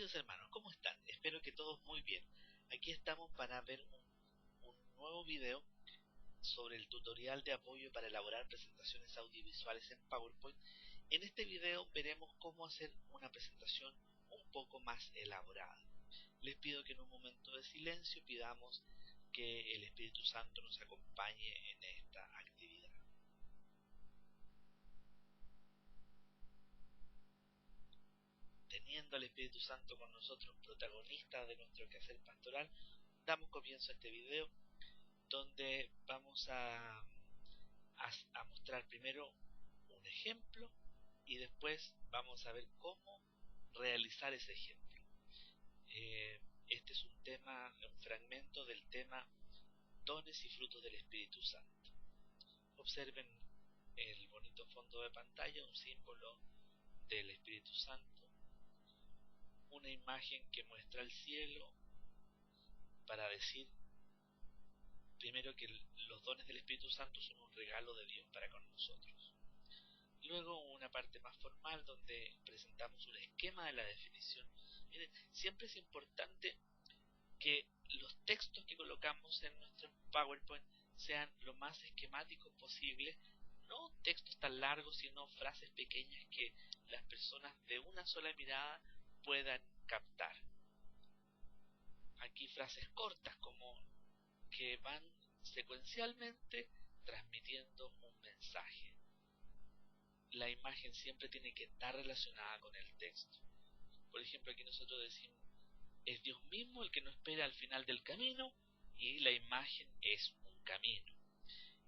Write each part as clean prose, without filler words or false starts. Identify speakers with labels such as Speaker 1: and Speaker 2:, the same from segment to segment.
Speaker 1: Queridos hermanos, ¿cómo están? Espero que todos muy bien. Aquí estamos para ver un nuevo video sobre el tutorial de apoyo para elaborar presentaciones audiovisuales en PowerPoint. En este video veremos cómo hacer una presentación un poco más elaborada. Les pido que en un momento de silencio pidamos que el Espíritu Santo nos acompañe en esta actividad. Teniendo al Espíritu Santo con nosotros, protagonista de nuestro quehacer pastoral, damos comienzo a este video donde vamos a mostrar primero un ejemplo y después vamos a ver cómo realizar ese ejemplo. Este es un fragmento del tema Dones y frutos del Espíritu Santo. Observen el bonito fondo de pantalla, un símbolo del Espíritu Santo, una imagen que muestra el cielo para decir primero que los dones del Espíritu Santo son un regalo de Dios para con nosotros. Luego una parte más formal donde presentamos un esquema de la definición. Miren, siempre es importante que los textos que colocamos en nuestro PowerPoint sean lo más esquemáticos posible, no textos tan largos, sino frases pequeñas que las personas de una sola mirada puedan captar. Aquí frases cortas como que van secuencialmente transmitiendo un mensaje. La imagen siempre tiene que estar relacionada con el texto. Por ejemplo, aquí nosotros decimos, es Dios mismo el que nos espera al final del camino, y la imagen es un camino.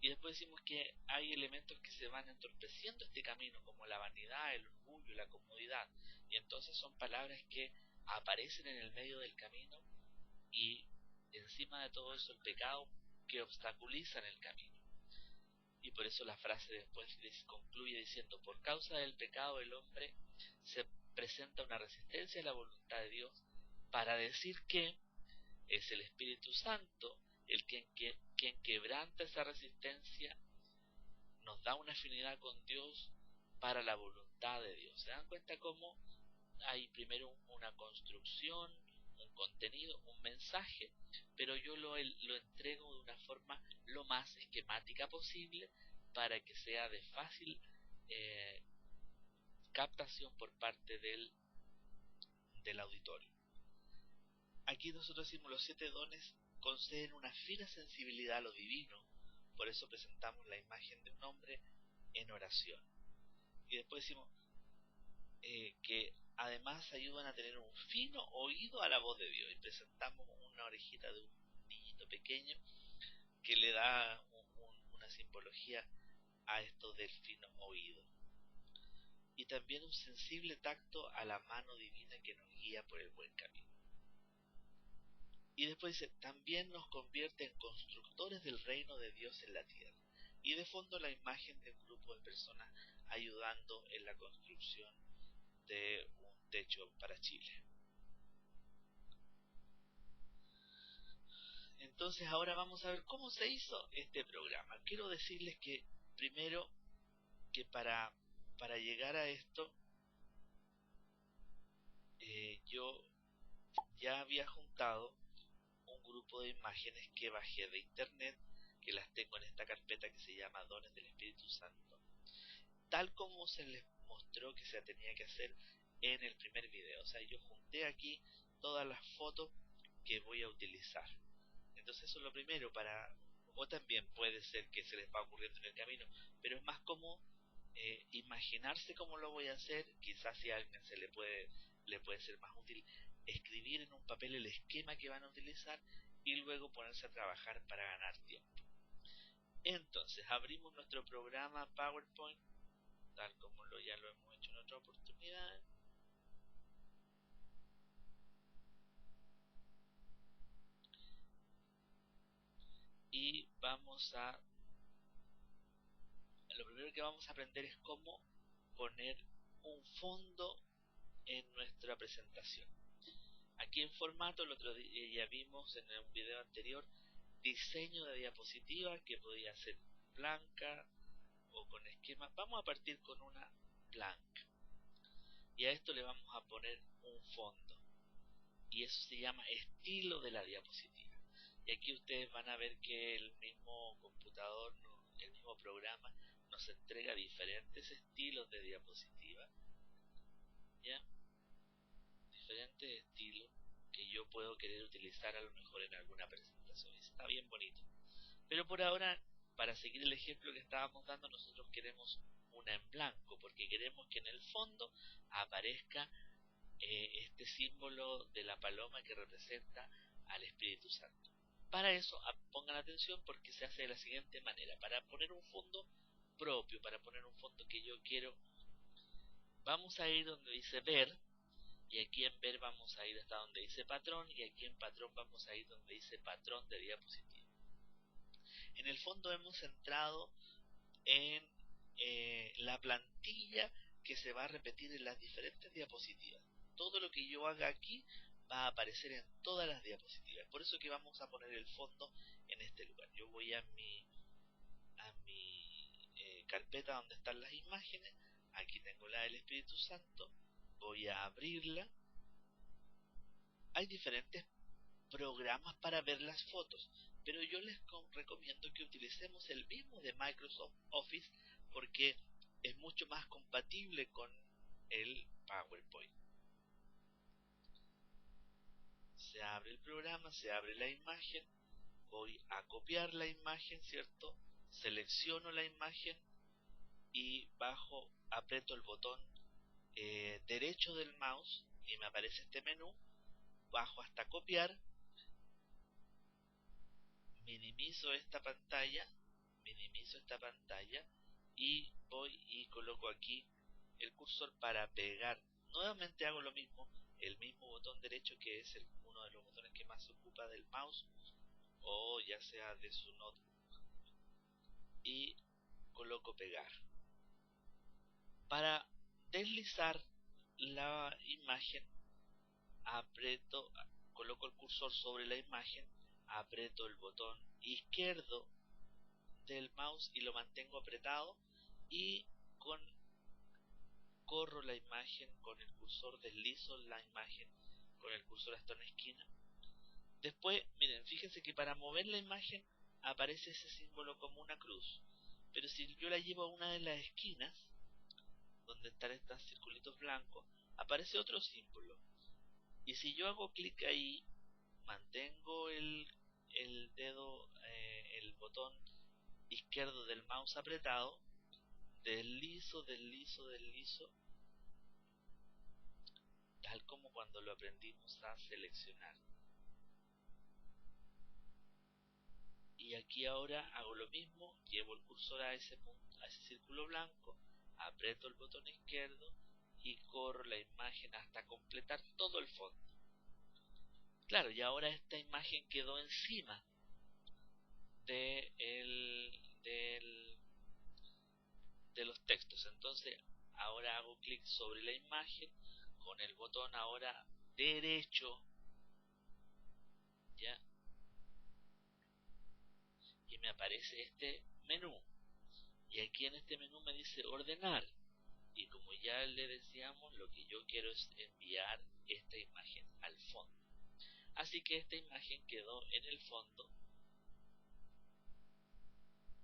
Speaker 1: Y después decimos que hay elementos que se van entorpeciendo este camino, como la vanidad, el orgullo, la comodidad. Y entonces son palabras que aparecen en el medio del camino y encima de todo eso el pecado que obstaculizan el camino. Y por eso la frase después concluye diciendo, por causa del pecado el hombre se presenta una resistencia a la voluntad de Dios, para decir que es el Espíritu Santo el quien quebranta esa resistencia, nos da una afinidad con Dios para la voluntad de Dios. ¿Se dan cuenta cómo hay primero una construcción, un contenido, un mensaje, pero yo lo entrego de una forma lo más esquemática posible para que sea de fácil captación por parte del auditorio? Aquí nosotros decimos los 7 dones conceden una fina sensibilidad a lo divino, por eso presentamos la imagen de un hombre en oración. Y después decimos que además ayudan a tener un fino oído a la voz de Dios, y presentamos una orejita de un niñito pequeño que le da una simbología a esto del fino oído. Y también un sensible tacto a la mano divina que nos guía por el buen camino. Y después dice, también nos convierte en constructores del reino de Dios en la tierra. Y de fondo la imagen de un grupo de personas ayudando en la construcción de un techo para Chile. Entonces ahora vamos a ver cómo se hizo este programa. Quiero decirles que primero que para llegar a esto yo ya había juntado un grupo de imágenes que bajé de internet, que las tengo en esta carpeta que se llama Dones del Espíritu Santo, tal como se les mostró que se tenía que hacer en el primer video. O sea, yo junté aquí todas las fotos que voy a utilizar. Entonces eso es lo primero, o también puede ser que se les va ocurriendo en el camino, pero es más como imaginarse cómo lo voy a hacer. Quizás si a alguien le puede ser más útil escribir en un papel el esquema que van a utilizar y luego ponerse a trabajar para ganar tiempo. Entonces abrimos nuestro programa PowerPoint tal como ya lo hemos hecho en otra oportunidad. Y lo primero que vamos a aprender es cómo poner un fondo en nuestra presentación. Aquí en formato, el otro día ya vimos en un video anterior, diseño de diapositiva que podía ser blanca o con esquema. Vamos a partir con una blanca y a esto le vamos a poner un fondo. y eso se llama estilo de la diapositiva. Y aquí ustedes van a ver que el mismo computador, el mismo programa, nos entrega diferentes estilos de diapositiva, ¿ya? Diferentes estilos que yo puedo querer utilizar a lo mejor en alguna presentación. Está bien bonito. Pero por ahora, para seguir el ejemplo que estábamos dando, nosotros queremos una en blanco, porque queremos que en el fondo aparezca este símbolo de la paloma que representa al Espíritu Santo. Para eso, pongan atención porque se hace de la siguiente manera. Para poner un fondo propio, para poner un fondo que yo quiero, vamos a ir donde dice ver, y aquí en ver vamos a ir hasta donde dice patrón, y aquí en patrón vamos a ir donde dice patrón de diapositiva. En el fondo hemos entrado en la plantilla que se va a repetir en las diferentes diapositivas. Todo lo que yo haga aquí va a aparecer en todas las diapositivas. Por eso que vamos a poner el fondo en este lugar. Yo voy a mi carpeta donde están las imágenes. Aquí tengo la del Espíritu Santo. Voy a abrirla. Hay diferentes programas para ver las fotos, pero yo les recomiendo que utilicemos el mismo de Microsoft Office porque es mucho más compatible con el PowerPoint. Se abre el programa, se abre la imagen, voy a copiar la imagen, ¿cierto? Selecciono la imagen y aprieto el botón derecho del mouse y me aparece este menú, bajo hasta copiar, minimizo esta pantalla y voy y coloco aquí el cursor para pegar. Nuevamente hago lo mismo, el mismo botón derecho que es uno de los botones que más se ocupa del mouse o ya sea de su notebook, y coloco pegar. Para deslizar la imagen coloco el cursor sobre la imagen, aprieto el botón izquierdo del mouse y lo mantengo apretado y corro la imagen con el cursor, deslizo la imagen con el cursor hasta una esquina. Después, miren, fíjense que para mover la imagen aparece ese símbolo como una cruz, pero si yo la llevo a una de las esquinas donde están estos circulitos blancos, aparece otro símbolo, y si yo hago clic ahí, mantengo el dedo, el botón izquierdo del mouse apretado, deslizo, tal como cuando lo aprendimos a seleccionar. Y aquí ahora hago lo mismo, llevo el cursor a ese círculo blanco, aprieto el botón izquierdo y corro la imagen hasta completar todo el fondo. Claro, y ahora esta imagen quedó encima de los textos. Entonces ahora hago clic sobre la imagen con el botón ahora derecho, ¿ya? Y me aparece este menú. Y aquí en este menú me dice ordenar. Y como ya le decíamos, lo que yo quiero es enviar esta imagen al fondo. Así que esta imagen quedó en el fondo.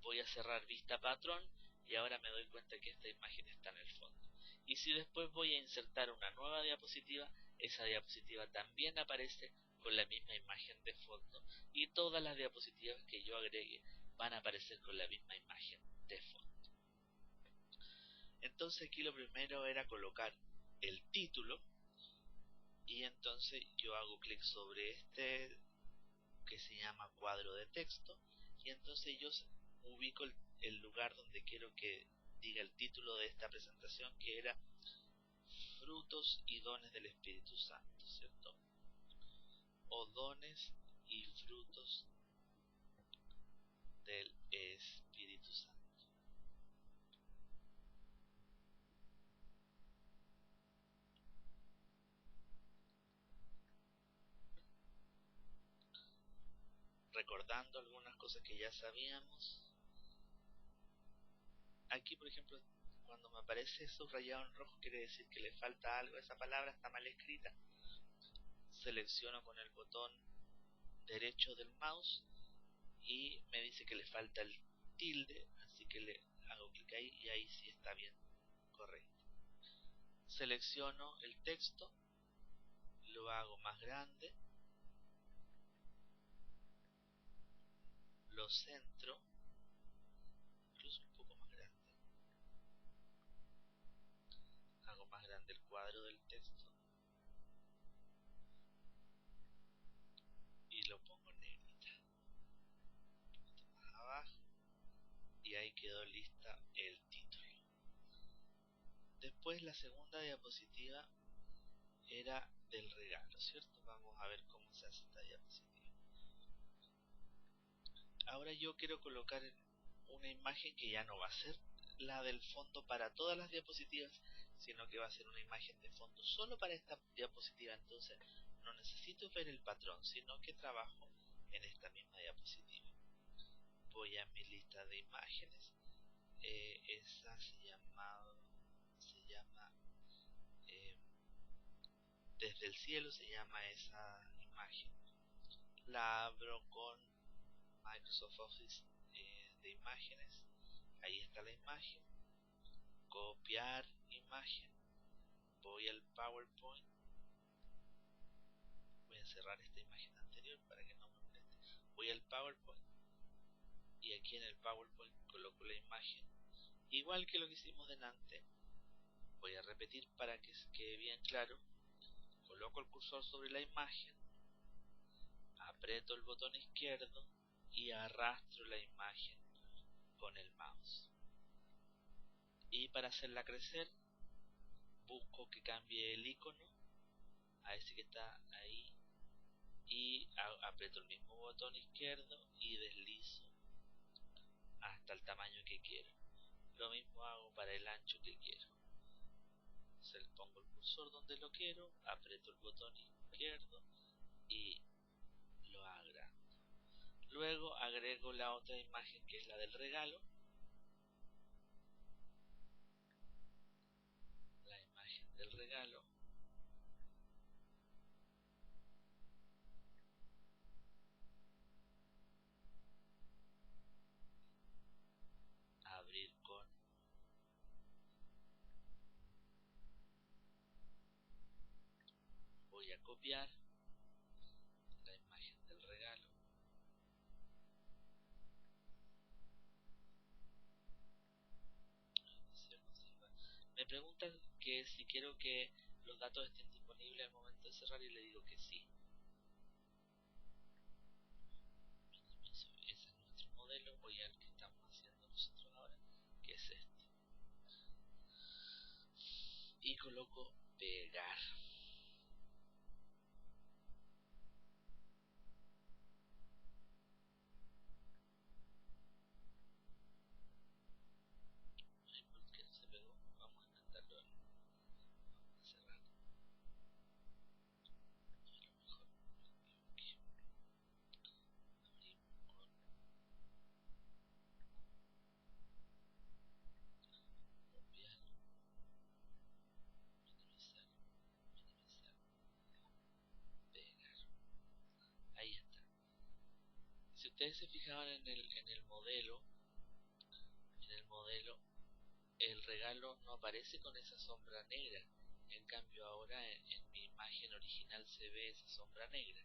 Speaker 1: Voy a cerrar vista patrón y ahora me doy cuenta que esta imagen está en el fondo. Y si después voy a insertar una nueva diapositiva, esa diapositiva también aparece con la misma imagen de fondo y todas las diapositivas que yo agregue van a aparecer con la misma imagen de fondo. Entonces aquí lo primero era colocar el título y entonces yo hago clic sobre este que se llama cuadro de texto y entonces yo ubico el lugar donde quiero que diga el título de esta presentación, que era frutos y dones del Espíritu Santo, ¿cierto? O dones y frutos del Espíritu Santo. Recordando algunas cosas que ya sabíamos. Aquí, por ejemplo, cuando me aparece subrayado en rojo, quiere decir que le falta algo, esa palabra está mal escrita. selecciono con el botón derecho del mouse y me dice que le falta el tilde, así que le hago clic ahí y ahí sí está bien, correcto. Selecciono el texto, lo hago más grande, lo centro, incluso un poco más grande, hago más grande el cuadro del texto y lo pongo negrita, más abajo, y ahí quedó lista el título. Después la segunda diapositiva era del regalo, ¿cierto? Vamos a ver cómo se hace esta diapositiva. Ahora yo quiero colocar una imagen que ya no va a ser la del fondo para todas las diapositivas, sino que va a ser una imagen de fondo solo para esta diapositiva. Entonces no necesito ver el patrón, sino que trabajo en esta misma diapositiva. Voy a mi lista de imágenes. Esa se llama Desde el cielo, se llama esa imagen. La abro con Microsoft Office de imágenes. Ahí está la imagen. Copiar imagen. Voy al PowerPoint. Voy a cerrar esta imagen anterior para que no me moleste. Voy al PowerPoint y aquí en el PowerPoint coloco la imagen igual que lo que hicimos delante. Voy a repetir para que quede bien claro. Coloco el cursor sobre la imagen, aprieto el botón izquierdo y arrastro la imagen con el mouse. Y para hacerla crecer, busco que cambie el icono a ese que está ahí y aprieto el mismo botón izquierdo y deslizo hasta el tamaño que quiero. Lo mismo hago para el ancho que quiero. Entonces pongo el cursor donde lo quiero, aprieto el botón izquierdo y lo agrando. Luego agrego la otra imagen que es la del regalo. La imagen del regalo. Abrir con voy a copiar la imagen del regalo. Me preguntan que si quiero que los datos estén disponibles al momento de cerrar y le digo que sí. Ese es nuestro modelo. Voy al que estamos haciendo nosotros ahora, que es este. Y coloco pegar. ¿Por qué no se pegó? Vamos a intentarlo. Vamos a cerrar. A lo mejor me equivoqué. Abrimos con copiar, minimizar, pegar. Ahí está. Si ustedes se fijaban en el modelo, el regalo no aparece con esa sombra negra. En cambio ahora en mi imagen original se ve esa sombra negra.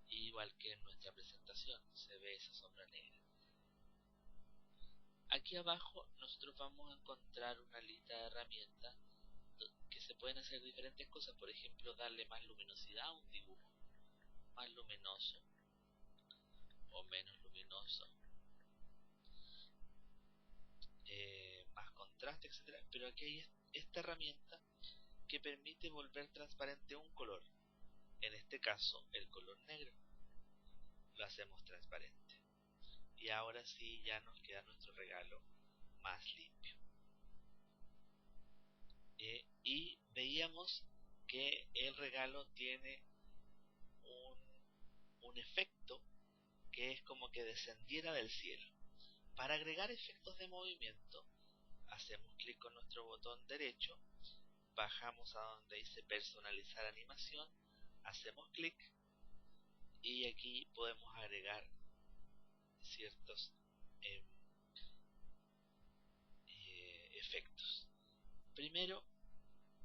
Speaker 1: Igual que en nuestra presentación se ve esa sombra negra. Aquí abajo nosotros vamos a encontrar una lista de herramientas que se pueden hacer diferentes cosas. Por ejemplo, darle más luminosidad a un dibujo, más luminoso o menos luminoso, más contraste, etcétera. Pero aquí hay esta herramienta que permite volver transparente un color. En este caso, el color negro. Lo hacemos transparente. Y ahora sí ya nos queda nuestro regalo más limpio. Y veíamos que el regalo tiene un efecto que es como que descendiera del cielo. Para agregar efectos de movimiento, hacemos clic con nuestro botón derecho, bajamos a donde dice personalizar animación, hacemos clic y aquí podemos agregar ciertos efectos. Primero,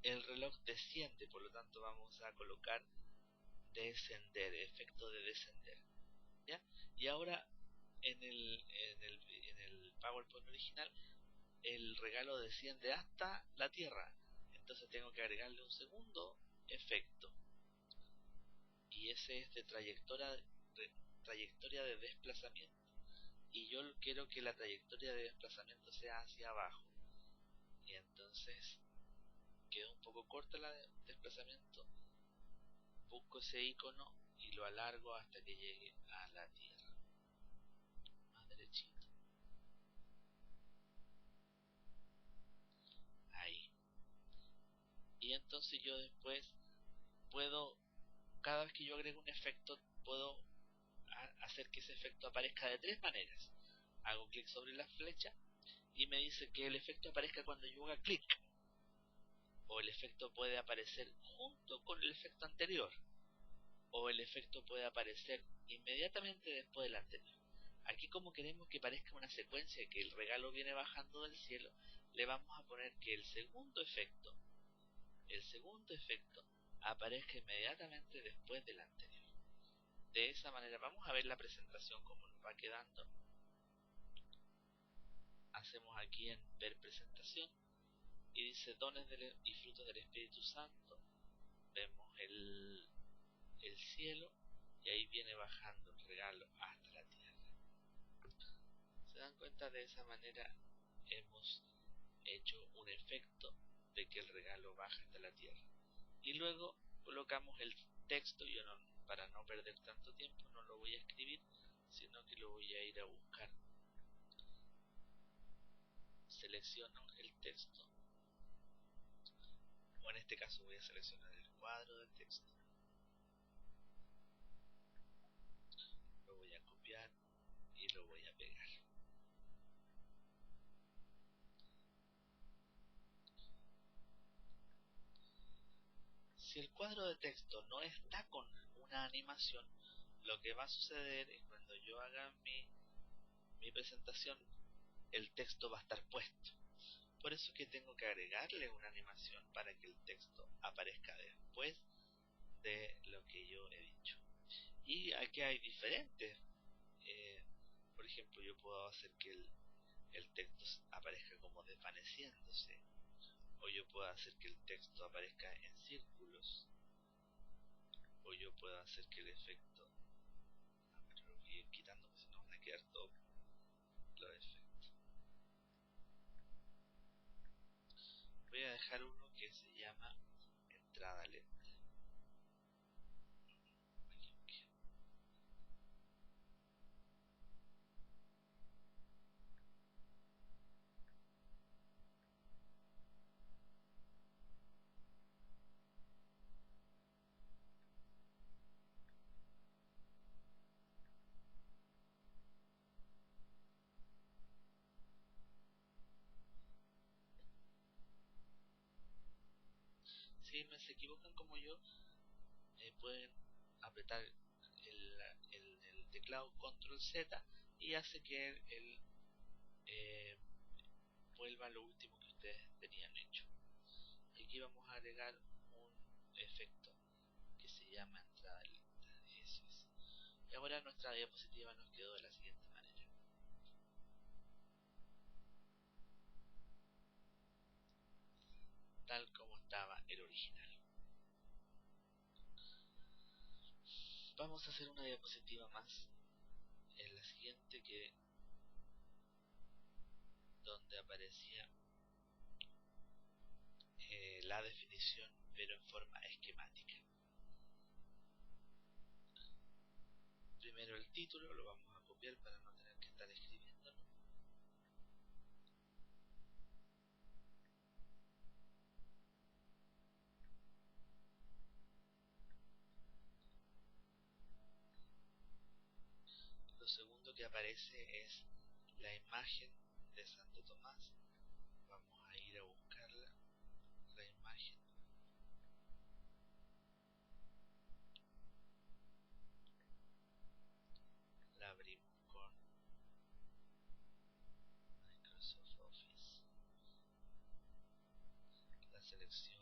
Speaker 1: el reloj desciende, por lo tanto vamos a colocar descender, efecto de descender, ¿ya? Y ahora en el PowerPoint original el regalo desciende hasta la Tierra, entonces tengo que agregarle un segundo efecto, y ese es de trayectoria de desplazamiento, y yo quiero que la trayectoria de desplazamiento sea hacia abajo, y entonces queda un poco corta el desplazamiento, busco ese icono y lo alargo hasta que llegue a la Tierra, más derechito, ahí. Y entonces yo después puedo, cada vez que yo agrego un efecto, puedo hacer que ese efecto aparezca de tres maneras. Hago clic sobre la flecha y me dice que el efecto aparezca cuando yo haga clic, o el efecto puede aparecer junto con el efecto anterior, o el efecto puede aparecer inmediatamente después del anterior. Aquí, como queremos que parezca una secuencia, que el regalo viene bajando del cielo, le vamos a poner que el segundo efecto aparezca inmediatamente después del anterior. De esa manera vamos a ver la presentación como nos va quedando. Hacemos aquí en ver presentación y dice dones y frutos del Espíritu Santo. Vemos el cielo y ahí viene bajando el regalo hasta la tierra. ¿Se dan cuenta? De esa manera hemos hecho un efecto de que el regalo baja hasta la tierra. Y luego colocamos el texto. Yo no, para no perder tanto tiempo, no lo voy a escribir, sino que lo voy a ir a buscar. Selecciono el texto, o en este caso voy a seleccionar el cuadro de texto, lo voy a copiar y lo voy a pegar. Si el cuadro de texto no está con una animación, lo que va a suceder es cuando yo haga mi presentación, el texto va a estar puesto. Por eso es que tengo que agregarle una animación para que el texto aparezca después de lo que yo he dicho. Y aquí hay diferentes. Por ejemplo, yo puedo hacer que el texto aparezca como desvaneciéndose, o yo puedo hacer que el texto aparezca en círculos, o yo puedo hacer que el efecto, pero lo voy a ir quitando porque si no van a quedar todos los efectos. Voy a dejar uno que se llama entrada lenta. Si se equivocan como yo, pueden apretar el teclado Control Z y hace que él vuelva a lo último que ustedes tenían hecho. Aquí vamos a agregar un efecto que se llama entrada lenta. Eso es. Y ahora nuestra diapositiva nos quedó de la siguiente manera, tal como estaba el original. Vamos a hacer una diapositiva más, en la siguiente, que donde aparecía la definición, pero en forma esquemática. Primero el título lo vamos a copiar para no tener que estar escribiéndolo. Lo segundo que aparece es la imagen de Santo Tomás. Vamos a ir a buscarla, la imagen. selección.